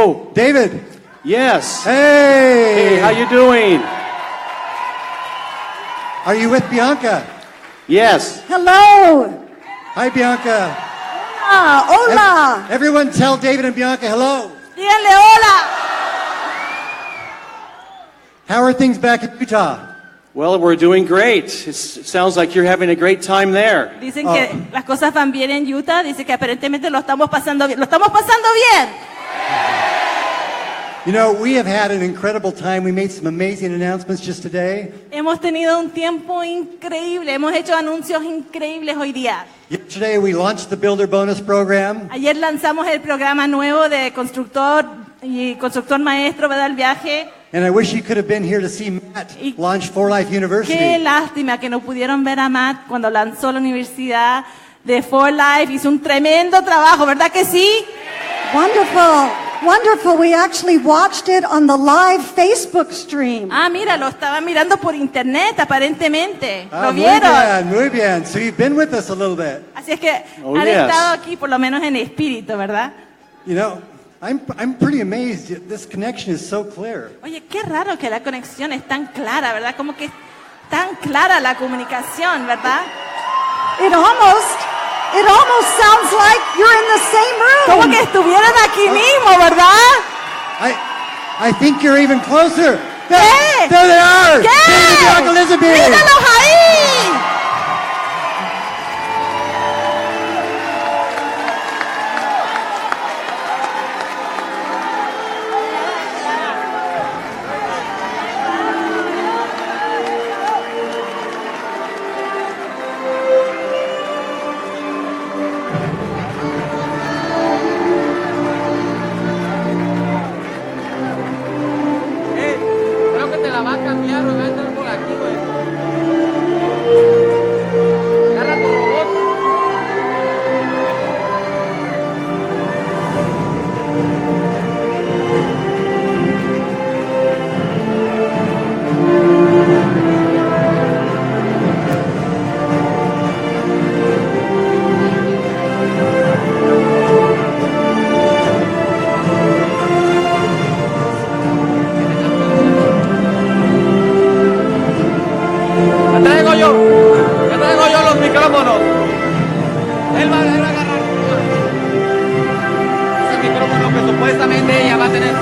Oh, David. yes. Hey. Hey, how you doing? Are you with Bianca? Yes. Hello. Hi, Bianca. Hola. Everyone tell David and Bianca hello. Díganle hola. How are things back in Utah? Well, we're doing great. It sounds like you're having a great time there. Dicen que las cosas van bien en Utah. Dice que aparentemente lo estamos pasando bien. Lo estamos pasando bien. You know, we have had an incredible time. We made some amazing announcements just today. Hemos tenido un tiempo increíble. Hemos hecho anuncios increíbles hoy día. Yesterday we launched the Builder Bonus Program. Ayer lanzamos el programa nuevo de constructor y constructor maestro, ¿verdad? El viaje. And I wish you could have been here to see Matt launch For Life Qué University. lástima que no pudieron ver a Matt cuando lanzó la universidad de For Life. Hizo un tremendo trabajo, ¿verdad que sí? Wonderful. Wonderful. We actually watched it on the live Facebook stream. Ah, mira, lo estaban mirando por internet, aparentemente. Ah, ¿Lo muy vieron? bien, muy bien. So you've been with us a little bit. Así es que Oh, han yes. estado aquí por lo menos en espíritu, ¿verdad? You know, I'm pretty amazed. This connection is so clear. Oye, qué raro que la conexión es tan clara, ¿verdad? Como que es tan clara la comunicación, ¿verdad? It almost sounds like you're in the same Como room. que estuvieran aquí mismo, ¿verdad? I think you're even closer. There, ¿Qué? there they are. ¿Qué? David, Bianca, Lisonbee. ¡Míralos ahí! Creo que te la va a cambiar, me va a entrar por aquí, güey. Agarra tu robot. Ya traigo yo los micrófonos. Él va a agarrar ese micrófono que supuestamente ella va a tener.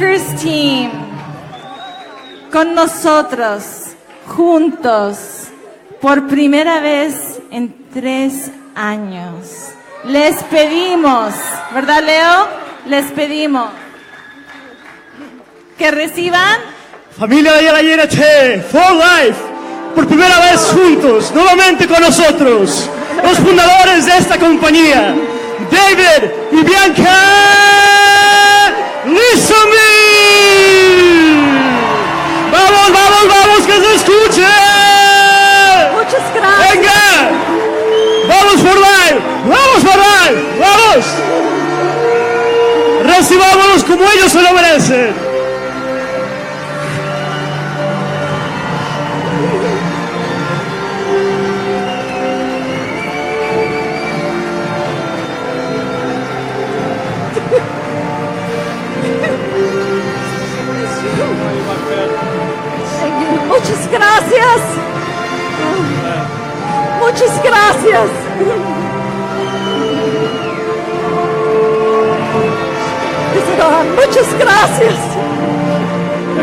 Workers Team, con nosotros, juntos, por primera vez en 3 años. Les pedimos, ¿verdad, Leo? Les pedimos que reciban Familia de Yalayerete, For Life, por primera vez juntos, nuevamente con nosotros, los fundadores de esta compañía, David y Bianca Lisonbee. ¡Vamos, vamos, vamos, que se escuche! Muchas gracias. ¡Venga! ¡Vamos For Life! ¡Vamos For Life! ¡Vamos! Recibámonos como ellos se lo merecen. Muchas gracias. Muchas gracias. Muchas gracias.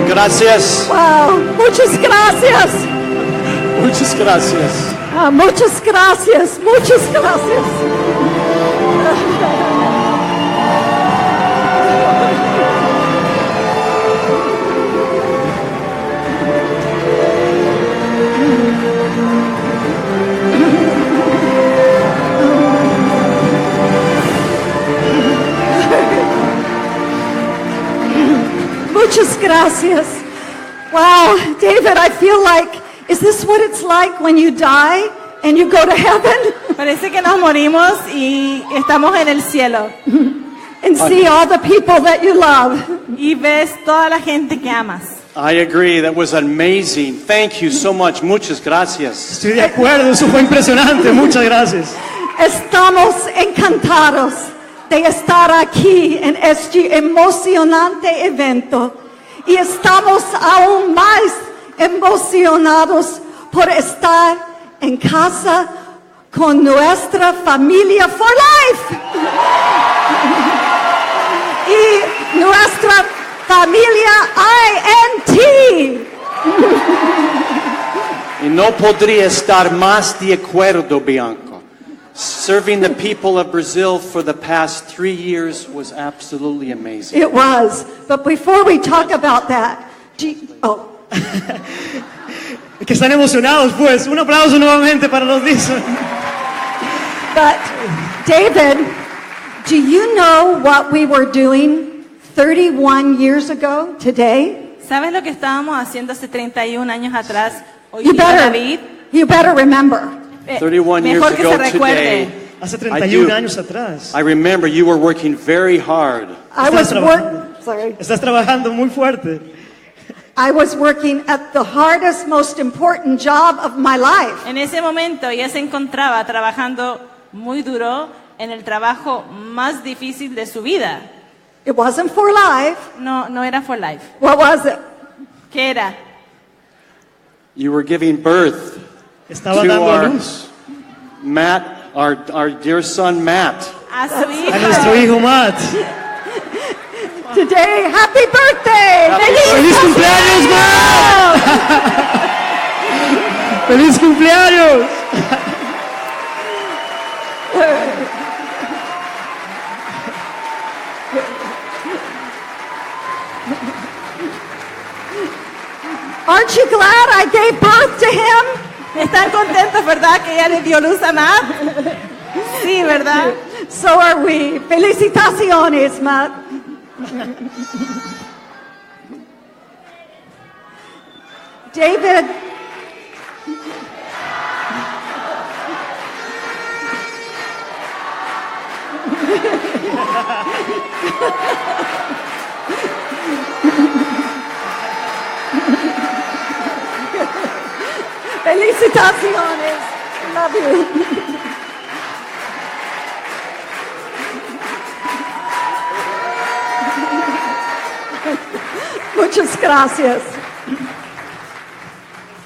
Gracias. Wow. Muchas gracias. Muchas gracias. Muchas gracias. Muchas gracias. Muchas gracias. Wow, David, I feel like, is this what it's like when you die and you go to heaven? Parece que nos morimos y estamos en el cielo. And see all the people that you love. Y ves toda la gente que amas. I agree. That was amazing. Thank you so much. Muchas gracias. Estoy de acuerdo, eso fue impresionante, muchas gracias. Estamos encantados de estar aquí en este emocionante evento y estamos aún más emocionados por estar en casa con nuestra familia for life y nuestra familia INT. Y no podría estar más de acuerdo, Bianca. Serving the people of Brazil for the past 3 years was absolutely amazing. It was. But before we talk about that, Que están emocionados, pues. Un aplauso nuevamente para los Lison. But David, do you know what we were doing 31 years ago today? ¿Sabes lo que estábamos haciendo hace 31 años atrás? Hoy You día, better, David. you better remember. 31 years Mejor que ago se recuerde. today, Hace I 31 do. años atrás. I remember you were working very hard. I was Estás trabajando muy fuerte. I was working at the hardest, most important job of my life. En ese momento ella se encontraba trabajando muy duro en el trabajo más difícil de su vida. It wasn't for life. No era for life. What was it? ¿Qué era? You were giving birth Estaba to dando a our luz Matt, our dear son Matt. A su a nuestro hija. hijo Matt. Today, happy birthday! ¡Feliz cumpleaños, Matt! ¡Feliz cumpleaños! Aren't you glad I gave birth to him? ¿Están contentos, verdad, que ella le dio luz a Matt? Sí, ¿verdad? So are we. Felicitaciones, Matt. David. Felicitaciones. Love you. Muchas gracias.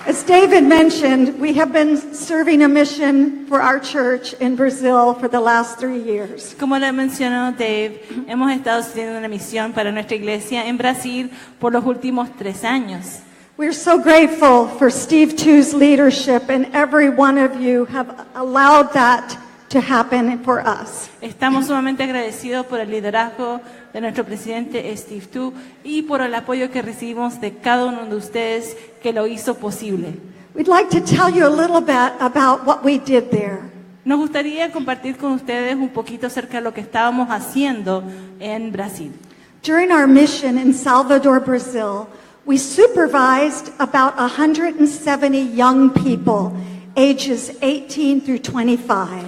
As David mentioned, we have been serving a mission for our church in Brazil for the last 3 years. Como le mencionó Dave, hemos estado haciendo una misión para nuestra iglesia en Brasil por los últimos 3 años. We're so grateful for Steve Tu's leadership, and every one of you have allowed that to happen for us. Estamos sumamente agradecidos por el liderazgo de nuestro presidente Steve Tu y por el apoyo que recibimos de cada uno de ustedes que lo hizo posible. We'd like to tell you a little bit about what we did there. Nos gustaría compartir con ustedes un poquito acerca de lo que estábamos haciendo en Brasil. During our mission in Salvador, Brazil, we supervised about 170 young people, ages 18 through 25.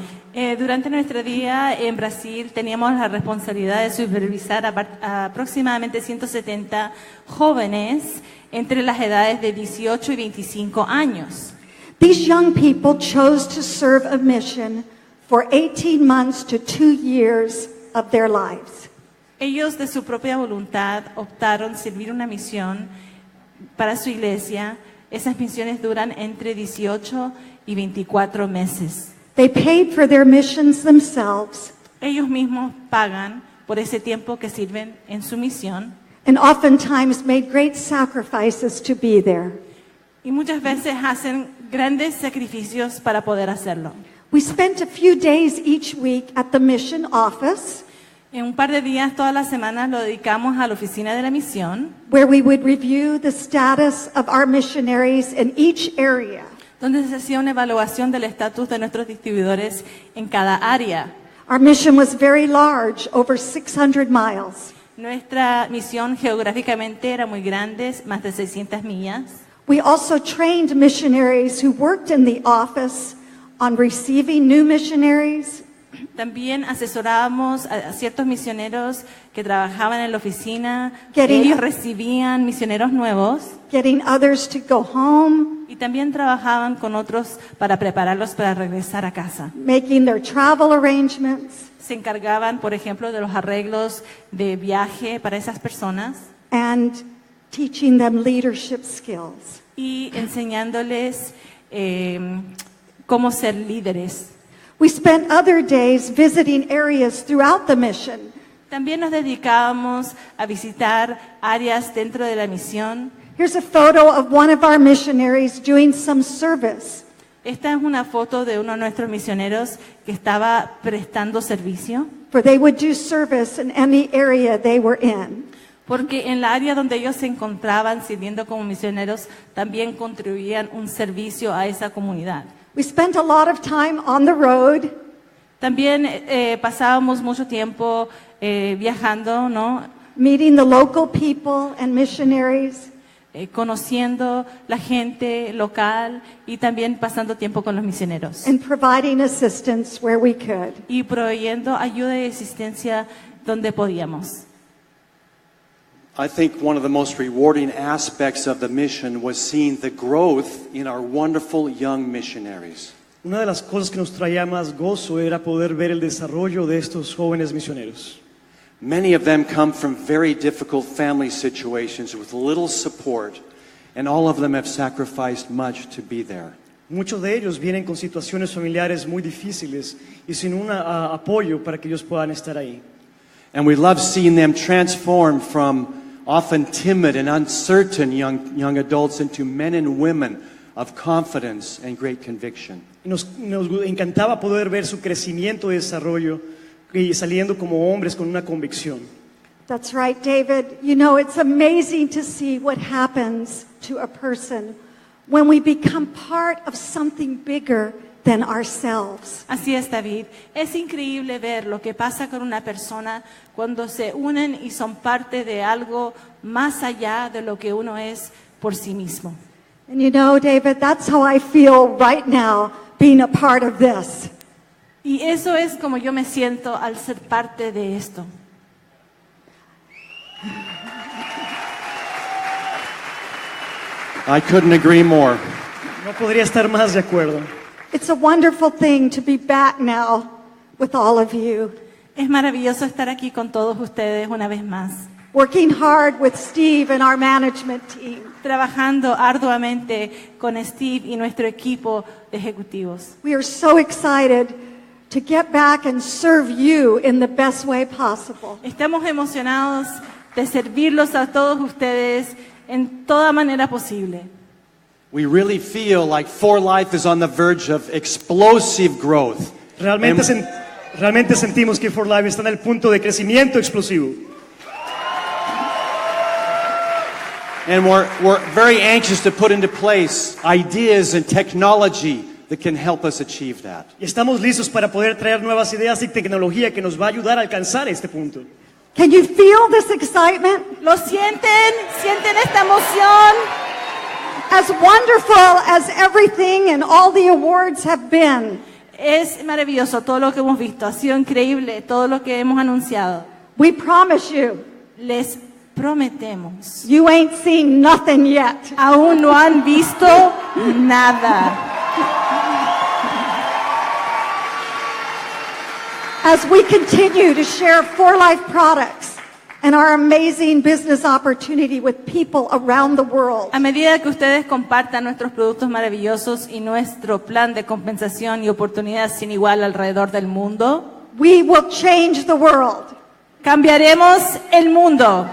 Durante nuestro día en Brasil teníamos la responsabilidad de supervisar a aproximadamente 170 jóvenes entre las edades de 18 y 25 años. These young people chose to serve a mission for 18 months to 2 years of their lives. Ellos de su propia voluntad optaron servir una misión para su iglesia. Esas misiones duran entre 18 y 24 meses. They paid for their missions themselves Ellos mismos pagan por ese tiempo que sirven en su misión and oftentimes made great sacrifices to be there. y muchas veces hacen grandes sacrificios para poder hacerlo. We spent a few days each week at the mission office En un par de días, todas las semanas, lo dedicamos a la oficina de la misión, where we would review the status of our missionaries in each area. donde se hacía una evaluación del estatus de nuestros distribuidores en cada área. Our mission was very large, over 600 miles. Nuestra misión geográficamente era muy grande, más de 600 millas. We also trained missionaries who worked in the office on receiving new missionaries, También asesorábamos a ciertos misioneros que trabajaban en la oficina. Getting- Ellos recibían misioneros nuevos getting others to go home, y también trabajaban con otros para prepararlos para regresar a casa. making their travel arrangements, Se encargaban, por ejemplo, de los arreglos de viaje para esas personas and teaching them leadership skills. y enseñándoles cómo ser líderes. We spent other days visiting areas throughout the mission, También nos dedicábamos a visitar áreas dentro de la misión. Here's a photo of one of our missionaries doing some service. Esta es una foto de uno de nuestros misioneros que estaba prestando servicio, For they would do service in any area they were in. porque en la área donde ellos se encontraban sirviendo como misioneros también contribuían un servicio a esa comunidad. We spent a lot of time on the road, También pasábamos mucho tiempo viajando, ¿no? meeting the local people and missionaries, Conociendo la gente local y también pasando tiempo con los misioneros and providing assistance where we could. y proveyendo ayuda y asistencia donde podíamos. I think one of the most rewarding aspects of the mission was seeing the growth in our wonderful young missionaries. Una de las cosas que nos traía más gozo era poder ver el desarrollo de estos jóvenes misioneros. Many of them come from very difficult family situations with little support, and all of them have sacrificed much to be there. Muchos de ellos vienen con situaciones familiares muy difíciles y sin un apoyo para que ellos puedan estar ahí. And we love seeing them transform from often timid and uncertain young adults into men and women of confidence and great conviction. Nos encantaba poder ver su crecimiento y desarrollo y saliendo como hombres con una convicción. That's right, David. You know, it's amazing to see what happens to a person when we become part of something bigger than ourselves. Así es, David. Es increíble ver lo que pasa con una persona cuando se unen y son parte de algo más allá de lo que uno es por sí mismo. And you know, David, that's how I feel right now being a part of this. Y eso es como yo me siento al ser parte de esto. I couldn't agree more. No podría estar más de acuerdo. It's a wonderful thing to be back now with all of you. Es maravilloso estar aquí con todos ustedes una vez más. working hard with Steve and our management team. trabajando arduamente con Steve y nuestro equipo de ejecutivos. We are so excited to get back and serve you in the best way possible. Estamos emocionados de servirlos a todos ustedes en toda manera posible. We really feel like For Life is on the verge of explosive growth. Realmente sentimos que For Life está en el punto de crecimiento explosivo. And we're very anxious to put into place ideas and technology that can help us achieve that. Y estamos listos para poder traer nuevas ideas y tecnología que nos va a ayudar a alcanzar este punto. Can you feel this excitement? ¿Lo sienten? ¿Sienten esta emoción? As wonderful as everything and all the awards have been, Es maravilloso todo lo que hemos visto, ha sido increíble todo lo que hemos anunciado. we promise you, Les prometemos, you ain't seen nothing yet. aún no han visto nada. As we continue to share For Life products and our amazing business opportunity with people around the world, A medida que ustedes compartan nuestros productos maravillosos y nuestro plan de compensación y oportunidades sin igual alrededor del mundo, we will change the world. cambiaremos el mundo.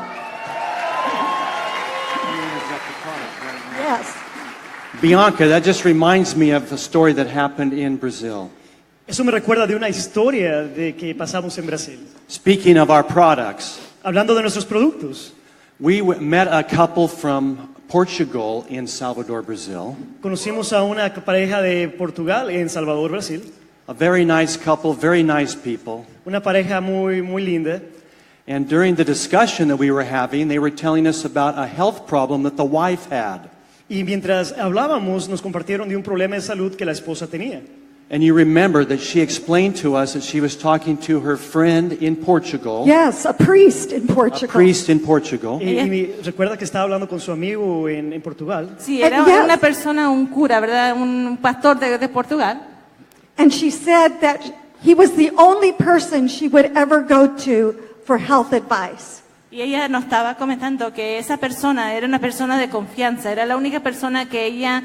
Yes. Bianca, that just reminds me of a story that happened in Brazil. Eso me recuerda de una historia de que pasamos en Brasil. Speaking of our products, Hablando de nuestros productos, we met a couple from Portugal in Salvador, Brazil. conocimos a una pareja de Portugal en Salvador, Brasil. A very nice couple, very nice people. Una pareja muy linda. And during the discussion that we were having, they were telling us about a health problem that the wife had. Y mientras hablábamos, nos compartieron de un problema de salud que la esposa tenía. And you remember that she explained to us that she was talking to her friend in Portugal, Yes, a priest in a Portugal. priest in Portugal. Recuerda que estaba hablando con su amigo en Portugal. Sí, era Yes. una persona, un cura, ¿verdad? Un pastor de Portugal. And she said that he was the only person she would ever go to for health advice. Y ella nos estaba comentando que esa persona era una persona de confianza, era la única persona que ella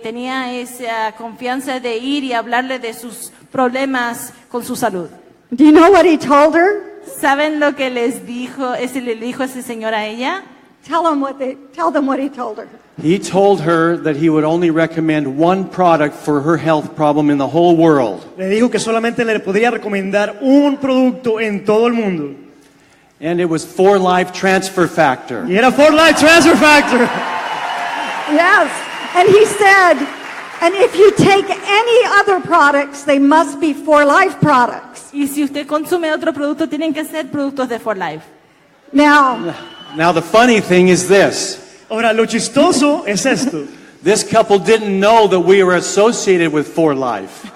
tenía esa confianza de ir y hablarle de sus problemas con su salud. Do you know what he told her? ¿Saben lo que le dijo ese señor a ella? Tell them what he told her. He told her that he would only recommend one product for her health problem in the whole world. Le dijo que solamente le podría recomendar un producto en todo el mundo. And it was For Life Transfer Factor. Y era For Life Transfer Factor. Yes. And he said, and if you take any other products, they must be For Life products. Y si usted consume otro producto, tienen que ser productos de For Life. Now, Now the funny thing is this. Ahora, lo chistoso es esto. This couple didn't know that we were associated with For Life.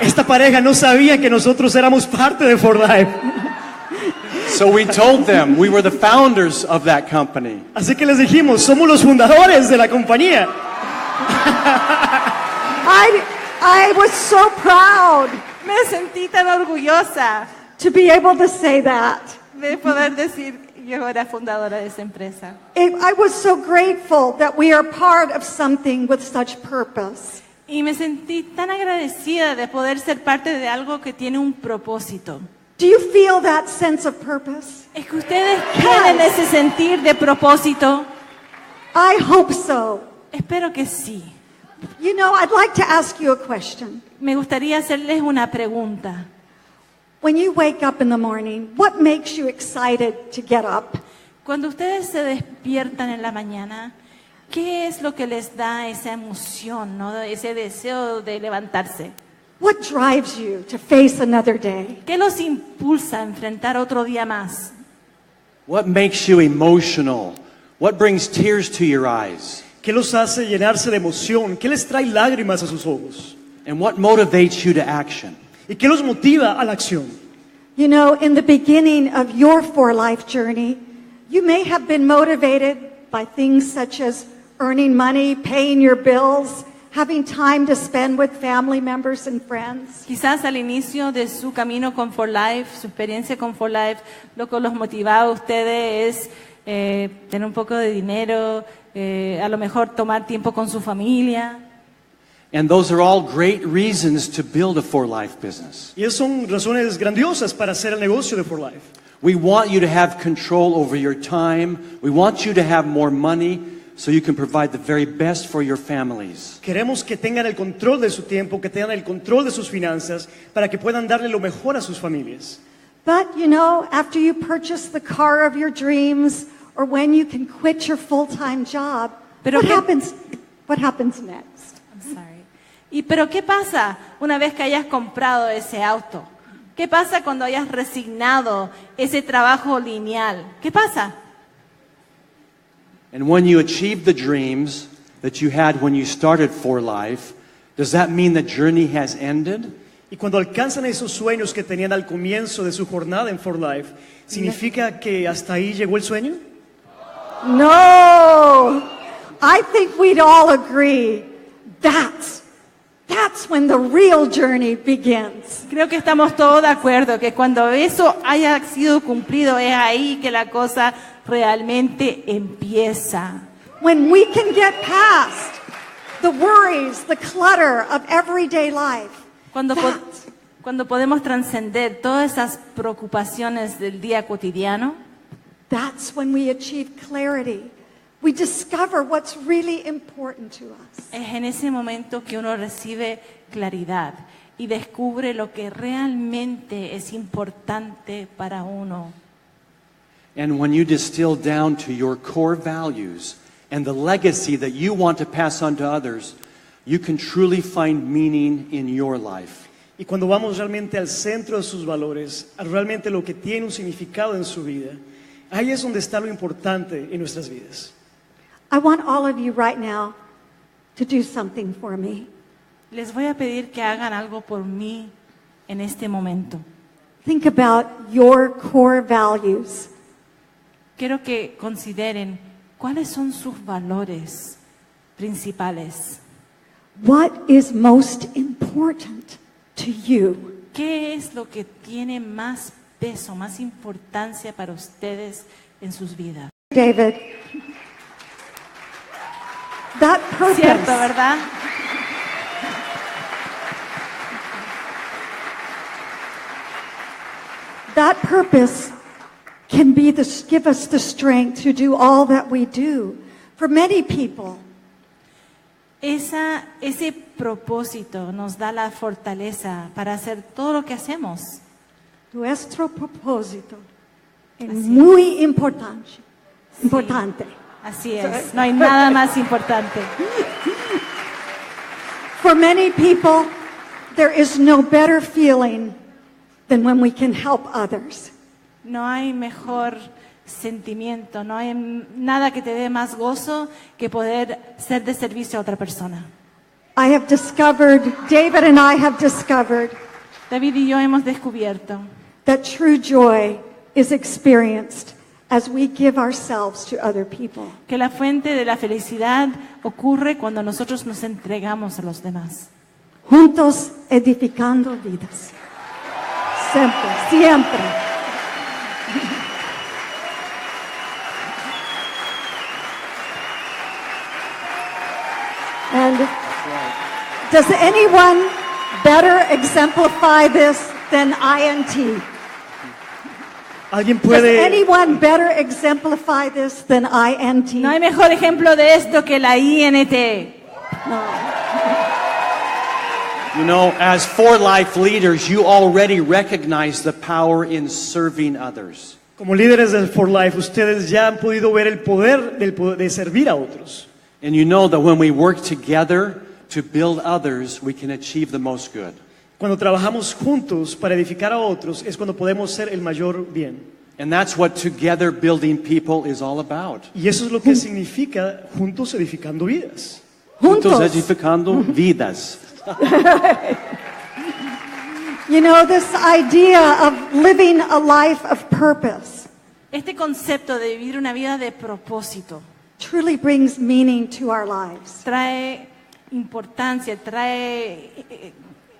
Esta pareja no sabía que nosotros éramos parte de For Life. So we told them we were the founders of that company. Así que les dijimos, somos los fundadores de la compañía. I was so proud Me sentí tan orgullosa to be able to say that. de poder decir yo era fundadora de esa empresa. I was so grateful that we are part of something with such purpose. Y me sentí tan agradecida de poder ser parte de algo que tiene un propósito. Do you feel that sense of purpose? ¿Es que ustedes tienen ese sentir de propósito? I hope so. Espero que sí. You know, I'd like to ask you a question. Me gustaría hacerles una pregunta. When you wake up in the morning, what makes you excited to get up? Cuando ustedes se despiertan en la mañana, ¿qué es lo que les da esa emoción, ¿no? Ese deseo de levantarse? What drives you to face another day? ¿Qué los impulsa a enfrentar otro día más? What makes you emotional? What brings tears to your eyes? ¿Qué los hace llenarse de emoción? ¿Qué les trae lágrimas a sus ojos? And what motivates you to action? ¿Y qué los motiva a la acción? You know, in the beginning of your For Life journey, you may have been motivated by things such as earning money, paying your bills, having time to spend with family members and friends. Quizás al inicio de su camino con For Life, su experiencia con For Life, lo que los motivaba a ustedes es tener un poco de dinero, a lo mejor tomar tiempo con su familia. And those are all great reasons to build a For Life business. Y esas son razones grandiosas para hacer el negocio de For Life. We want you to have control over your time. We want you to have more money so you can provide the very best for your families. Queremos que tengan el control de su tiempo, que tengan el control de sus finanzas, para que puedan darle lo mejor a sus familias. But, you know, after you purchase the car of your dreams or when you can quit your full-time job, Pero what happens next? I'm sorry. Pero ¿qué pasa una vez que hayas comprado ese auto? ¿Qué pasa cuando hayas resignado ese trabajo lineal? ¿Qué pasa? And when you achieve the dreams that you had when you started For Life, does that mean the journey has ended? Y cuando alcanzan esos sueños que tenían al comienzo de su jornada en For Life, ¿significa que hasta ahí llegó el sueño? No! I think we'd all agree that's when the real journey begins. Creo que estamos todos de acuerdo que cuando eso haya sido cumplido es ahí que la cosa realmente empieza. When we can get past the worries, the clutter of everyday life. Cuando podemos trascender todas esas preocupaciones del día cotidiano, That's when we achieve clarity. We discover what's really important to us. es en ese momento que uno recibe claridad y descubre lo que realmente es importante para uno. And when you distill down to your core values and the legacy that you want to pass on to others, you can truly find meaning in your life. Y cuando vamos realmente al centro de sus valores, a realmente lo que tiene un significado en su vida, ahí es donde está lo importante en nuestras vidas. I want all of you right now to do something for me. Les voy a pedir que hagan algo por mí en este momento. Think about your core values. Quiero que consideren cuáles son sus valores principales. What is most important to you? ¿Qué es lo que tiene más peso, más importancia para ustedes en sus vidas? David, that purpose, ¿Cierto, verdad? that purpose can be give us the strength to do all that we do. For many people, Ese propósito nos da la fortaleza para hacer todo lo que hacemos. nuestro propósito es Así es. muy importante. Así es, no hay nada más importante. For many people, there is no better feeling than when we can help others. No hay mejor sentimiento, no hay nada que te dé más gozo que poder ser de servicio a otra persona. I have discovered, David and I have discovered, David y yo hemos descubierto that true joy is experienced as we give ourselves to other people. que la fuente de la felicidad ocurre cuando nosotros nos entregamos a los demás. Juntos edificando vidas. Siempre, siempre. And does anyone better exemplify this than INT? ¿Alguien Does puede, anyone better exemplify this than INT? No hay mejor ejemplo de esto que la INT. You know, as For Life leaders, you already recognize the power in serving others. como líderes de For Life, ustedes ya han podido ver el poder de servir a otros? And you know that when we work together to build others, we can achieve the most good. Cuando trabajamos juntos para edificar a otros es cuando podemos ser el mayor bien. And that's what together building people is all about. Y eso es lo que significa juntos edificando vidas. Juntos edificando vidas. You know, this idea of living a life of purpose Este concepto de vivir una vida de propósito truly brings meaning to our lives. trae importancia, trae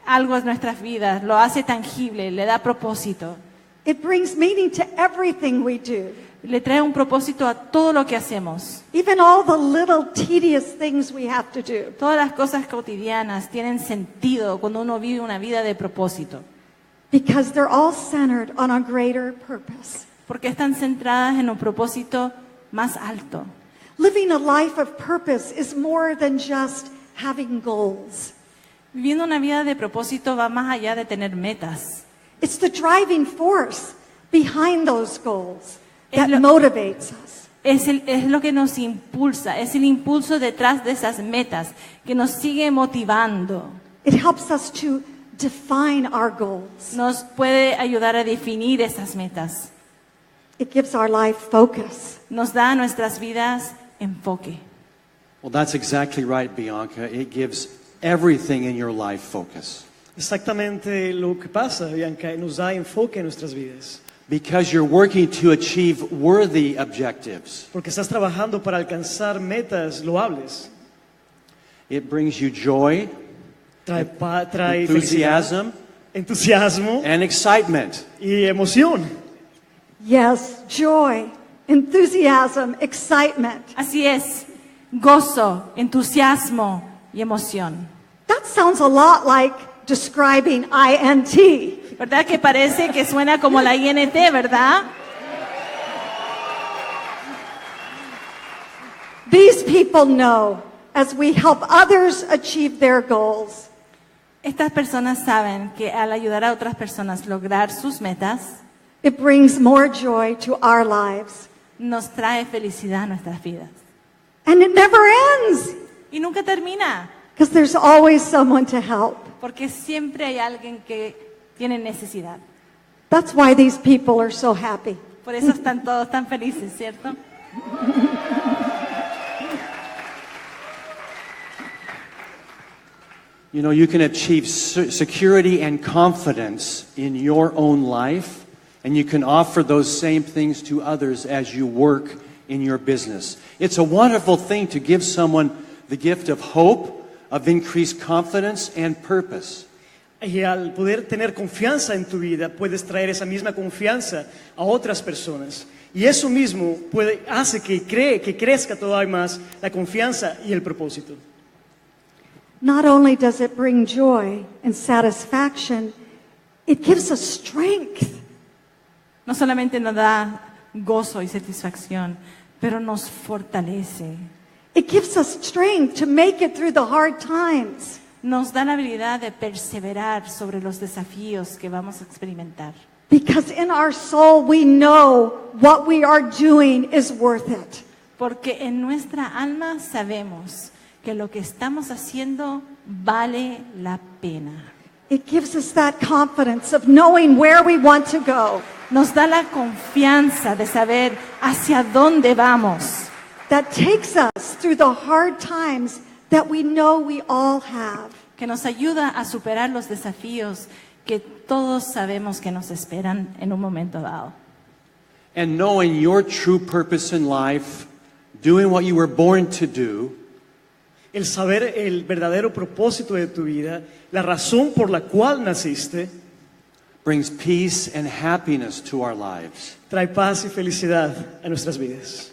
algo a nuestras vidas, lo hace tangible, le da propósito. It brings meaning to everything we do. Le trae un propósito a todo lo que hacemos. Even all the little tedious things we have to do. Todas las cosas cotidianas tienen sentido cuando uno vive una vida de propósito. Because they're all centered on a greater purpose. Porque están centradas en un propósito más alto. Living a life of purpose is more than just having goals. Viviendo una vida de propósito va más allá de tener metas. It's the driving force behind those goals that Es lo- motivates us. Es lo que nos impulsa, es el impulso detrás de esas metas que nos sigue motivando. It helps us to define our goals. Nos puede ayudar a definir esas metas. It gives our life focus. Nos da a nuestras vidas enfoque. Well, that's exactly right, Bianca. It gives everything in your life focus. Exactamente lo que pasa, Bianca, nos da enfoque en nuestras vidas. Because you're working to achieve worthy objectives. Porque estás trabajando para alcanzar metas loables. It brings you joy, Trae felicidad, enthusiasm, entusiasmo and excitement. y emoción. Yes, joy, enthusiasm, excitement. Así es, gozo, entusiasmo y emoción. That sounds a lot like describing INT. ¿Verdad que parece que suena como la INT, verdad? These people know as we help others achieve their goals, Estas personas saben que al ayudar a otras personas a lograr sus metas, it brings more joy to our lives. nos trae felicidad a nuestras vidas. And it never ends Y nunca termina, because there's always someone to help. porque siempre hay alguien que tiene necesidad. That's why these people are so happy. Por eso están todos tan felices, ¿cierto? You know, you can achieve security and confidence in your own life, and you can offer those same things to others as you work in your business. It's a wonderful thing to give someone the gift of hope, of increased confidence and purpose. Y al poder tener confianza en tu vida, puedes traer esa misma confianza a otras personas. Y eso mismo hace que crezca todavía más la confianza y el propósito. Not only does it bring joy and satisfaction, it gives us strength. No solamente nos da gozo y satisfacción, pero nos fortalece. It gives us strength to make it through the hard times. Nos da la habilidad de perseverar sobre los desafíos que vamos a experimentar. Because in our soul we know what we are doing is worth it. Porque en nuestra alma sabemos que lo que estamos haciendo vale la pena. It gives us that confidence of knowing where we want to go. Nos da la confianza de saber hacia dónde vamos. That takes us through the hard times that we know we all have. Que nos ayuda a superar los desafíos que todos sabemos que nos esperan en un momento dado. And knowing your true purpose in life, doing what you were born to do, El saber el verdadero propósito de tu vida, la razón por la cual naciste, brings peace and happiness to our lives. trae paz y felicidad a nuestras vidas.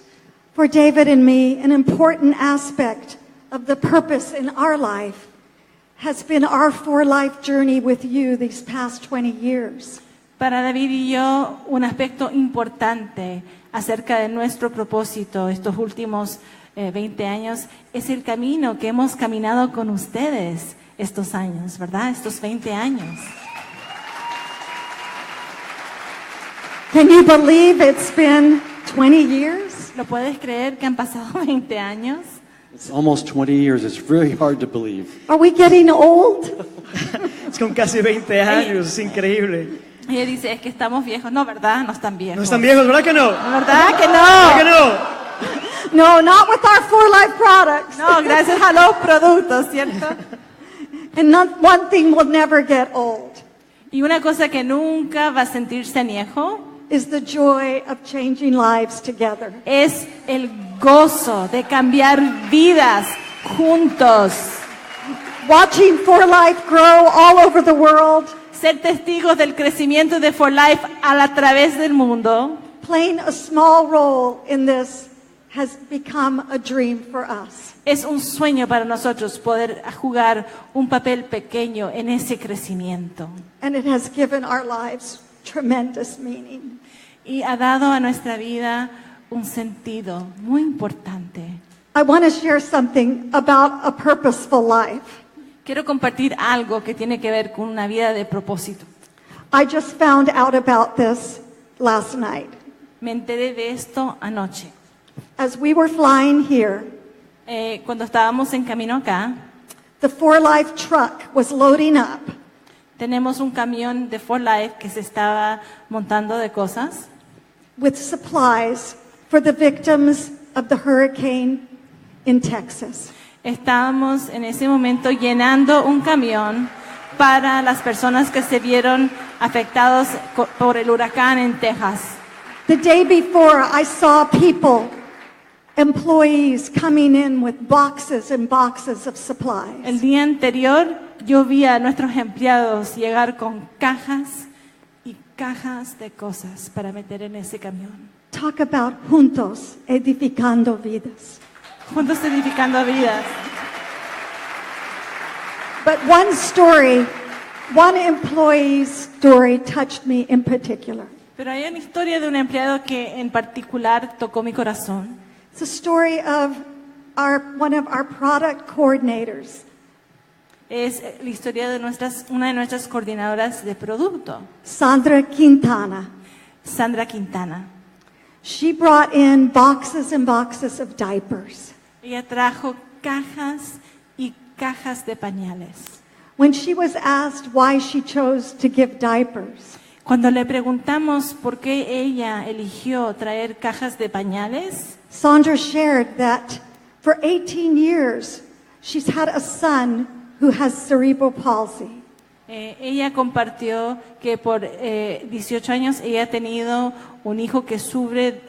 For David and me, an important aspect of the purpose in our life has been our for-life journey with you these past 20 years. Para David y yo, un aspecto importante acerca de nuestro propósito estos últimos 20 años es el camino que hemos caminado con ustedes estos años, ¿verdad? Estos 20 años. Can you believe it's been 20 years? ¿Lo puedes creer que han pasado 20 años? It's almost 20 years. It's really hard to believe. Are we getting old? Es con casi 20 años, es increíble. Y ella dice, es que estamos viejos. No, ¿verdad? No están viejos. No están viejos, ¿verdad que no? ¿Verdad que ¿Verdad que no? no? No, not with our for-life products. No, gracias a los productos, ¿cierto? And one thing will never get old Y una cosa que nunca va a sentirse añejo is the joy of changing lives together. es el gozo de cambiar vidas juntos. watching For Life grow all over the world, ser testigos del crecimiento de For Life a través del mundo, playing a small role in this has become a dream for us. es un sueño para nosotros poder jugar un papel pequeño en ese crecimiento. And it has given our lives tremendous meaning. Y ha dado a nuestra vida un sentido muy importante. I want to share something about a purposeful life. Quiero compartir algo que tiene que ver con una vida de propósito. I just found out about this last night. Me enteré de esto anoche. As we were flying here, Cuando estábamos en camino acá, the For Life truck was loading up tenemos un camión de For Life que se estaba montando de cosas with supplies for the victims of the hurricane in Texas. Estábamos en ese momento llenando un camión para las personas que se vieron afectados por el huracán en Texas. The day before, I saw people, employees coming in with boxes and boxes of supplies. El día anterior yo vi a nuestros empleados llegar con cajas y cajas de cosas para meter en ese camión. Talk about juntos edificando vidas. Juntos edificando vidas. But one story, one employee's story touched me in particular. Pero hay una historia de un empleado que en particular tocó mi corazón. It's a story of one of our product coordinators. Es la historia de una de nuestras coordinadoras de producto, Sandra Quintana. Sandra Quintana. She brought in boxes and boxes of diapers. Ella trajo cajas y cajas de pañales. When she was asked why she chose to give diapers, Cuando le preguntamos por qué ella eligió traer cajas de pañales, Sandra shared that for 18 years she's had a son who has cerebral palsy. ella compartió que por 18 años ella ha tenido un hijo que sufre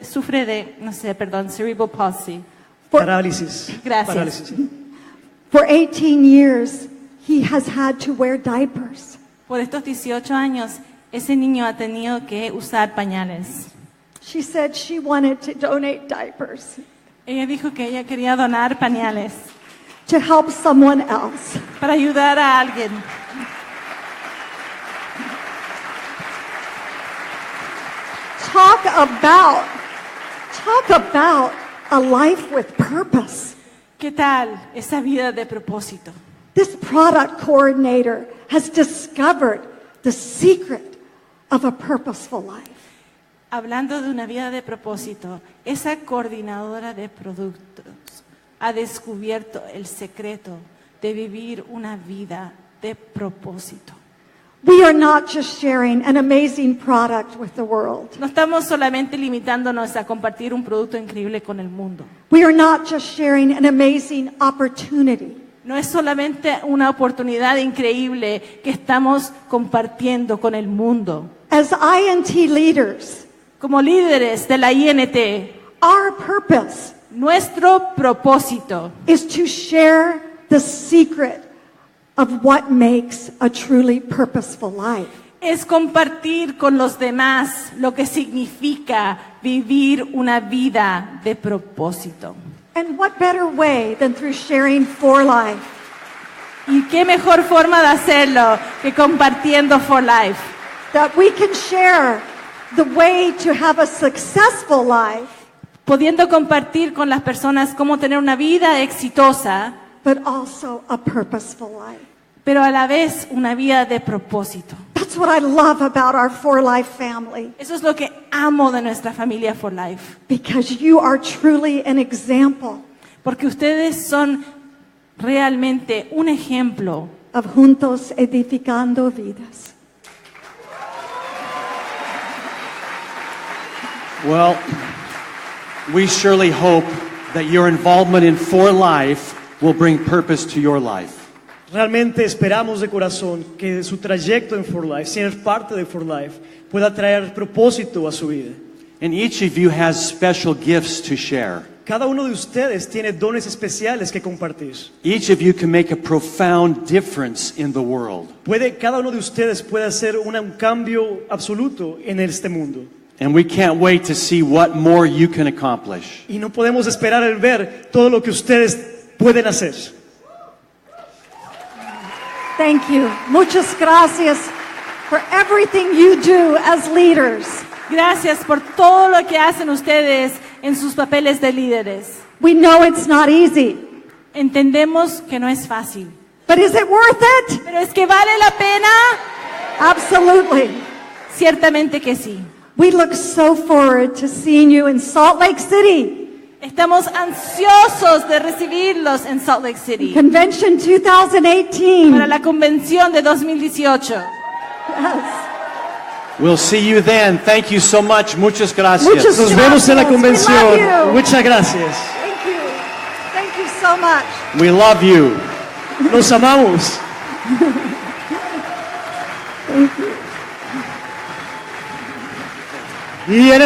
de, cerebral palsy. Parálisis. Gracias. Parálisis. For 18 years he has had to wear diapers. Por estos 18 años, ese niño ha tenido que usar pañales. She said she wanted to donate diapers Ella dijo que ella quería donar pañales to help someone else. para ayudar a alguien. Talk about a life with purpose. ¿Qué tal esa vida de propósito? This product coordinator has discovered the secret of a purposeful life. Hablando de una vida de propósito, esa coordinadora de productos ha descubierto el secreto de vivir una vida de propósito. We are not just sharing an amazing product with the world. No estamos solamente limitándonos a compartir un producto increíble con el mundo. We are not just sharing an amazing opportunity. No es solamente una oportunidad increíble que estamos compartiendo con el mundo. As INT leaders, Como líderes de la INT, our purpose nuestro propósito is to share the secret of what makes a truly purposeful life. es compartir con los demás lo que significa vivir una vida de propósito. And what better way than through sharing For Life? ¿Y qué mejor forma de hacerlo que compartiendo For Life? That we can share the way to have a successful life, Pudiendo compartir con las personas cómo tener una vida exitosa, but also a purposeful life. pero a la vez una vida de propósito. That's what I love about our For Life family, Eso es lo que amo de nuestra familia For Life. because you are truly an example Porque ustedes son realmente un ejemplo of juntos edificando vidas. Well, we surely hope that your involvement in For Life will bring purpose to your life. Realmente esperamos de corazón que su trayecto en For Life, ser parte de For Life, pueda traer propósito a su vida. And each of you has special gifts to share. Cada uno de ustedes tiene dones especiales que compartir. Each of you can make a profound difference in the world. Cada uno de ustedes puede hacer un cambio absoluto en este mundo. And we can't wait to see what more you can accomplish. Y no podemos esperar el ver todo lo que ustedes pueden hacer. Thank you. Muchas gracias for everything you do as leaders. Gracias por todo lo que hacen ustedes en sus papeles de líderes. We know it's not easy, Entendemos que no es fácil, but is it worth it? pero es que vale la pena. Absolutely. Ciertamente que sí. We look so forward to seeing you in Salt Lake City. Estamos ansiosos de recibirlos en Salt Lake City Convention 2018. para la convención de 2018. We'll see you then. Thank you so much. Muchas gracias. Muchas Nos vemos en la gracias. We convención. love you. Muchas gracias. Thank you. Thank you so much. We love you. Nos amamos. Y en